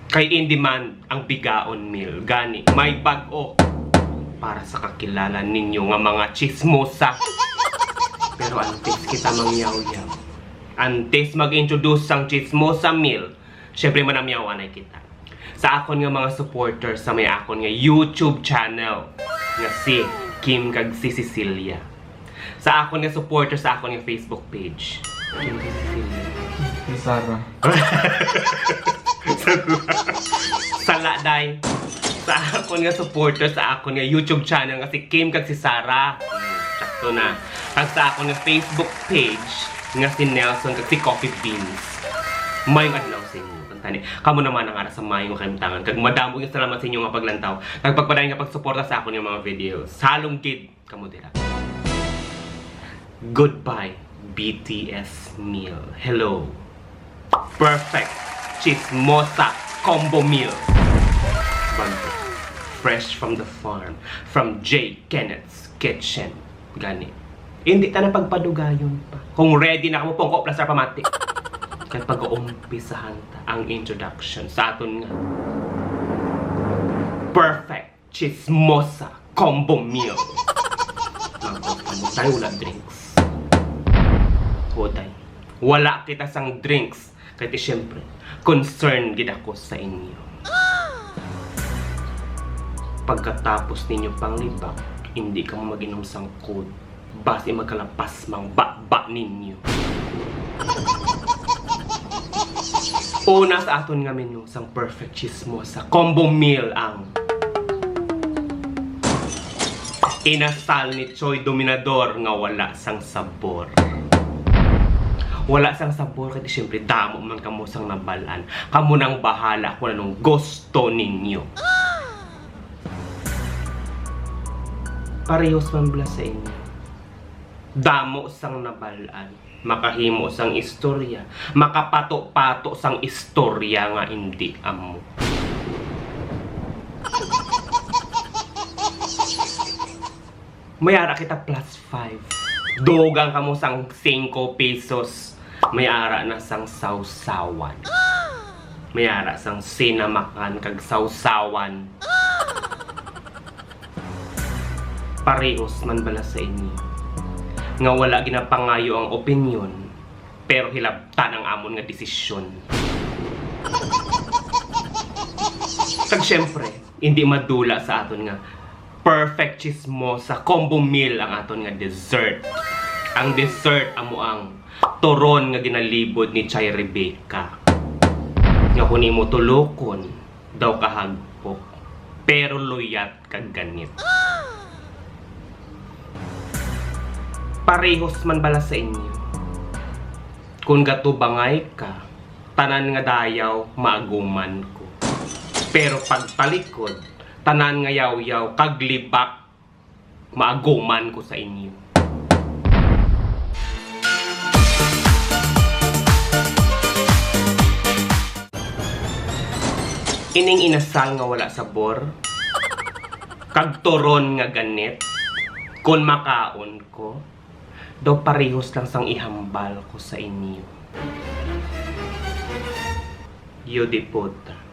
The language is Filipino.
Kay in demand ang bigaon meal. Gani, may bag-o para sa kakilala ninyo nga mga chismosa. Pero antes kita mangyaw-yaw, antes mag-introduce sang chismosa meal, syempre manamyawan ay kita. Sa akon nga mga supporters sa may akon nga YouTube channel nga si Kim kag si Cecilia. Sa akon nga supporters sa akon nga Facebook page. Kim kag Cecilia. Si Sarah. Sala day. Sa akon nga supporters sa akon nga YouTube channel nga si Kim kag si Sarah. Sakto na. Kag sa akon nga Facebook page nga si Nelson kag si Coffee Beans. Mayong adlaw sa inyo. Tani, kamo naman ang ara sa mayong kalimtangan. Kag madamo yung salamat sa inyo nga paglantaw. Kag pagpadayon nga pagsuporta sa akon yung mga videos. Halong kid kamo dira. Goodbye BTS meal. Hello. Perfect chismosa combo meal. Bando. Fresh from the farm. From J. Kenneth's Kitchen. Gani. Hindi ta na pagpadugayon pa. Kung ready na kamo pongko plaster pamati. Kaya pag-uumpisahan ta ang introduction sa aton nga perfect chismosa combo meal. Magpapano tayo wala drinks. Huday. Wala kita sang drinks. Kaya siyempre, concern gid ako sa inyo. Pagkatapos ninyo panglibak, hindi ka mag-inom sang code. Basi magkalapas mang ba ninyo. Una sa aton nga menu sang perfect chismosa combo meal ang inasal ni Choy Dominador nga wala sang sabor. Wala sang sabor kasi siyempre damo man kamo sang nabalan. Kamo nang bahala kung anong gusto ninyo. Parehos man bala sa inyo. Damo sang nabalan. Makahimo sang istorya, makapato-pato sang istorya nga hindi amo. Mayara kita plus 5. Dogang kamo sang 5 pesos. Mayara na sang sausawan. Mayara sang sinamakan kag sausawan. Parehos man bala sa inyo. Nga wala ginapangayo ang opinyon, pero hilabtan ang amon nga desisyon. Kag syempre, hindi madula sa aton nga perfect chismosa combo meal ang aton nga dessert. Ang dessert amo ang turon nga ginalibod ni Chay Rebecca. Nga kung mo tulokon, daw kahagpok, pero luyat kag ganit. Parehos man bala sa inyo. Kung gato bangay ka, tanan nga dayaw maaguman ko. Pero pagtalikod, tanan nga yaw-yaw kaglibak maaguman ko sa inyo. Ining inasal nga wala sabor, kagturon nga ganit, kung makaon ko, daw parehos lang sang ihambal ko sa inyo. Yodipota.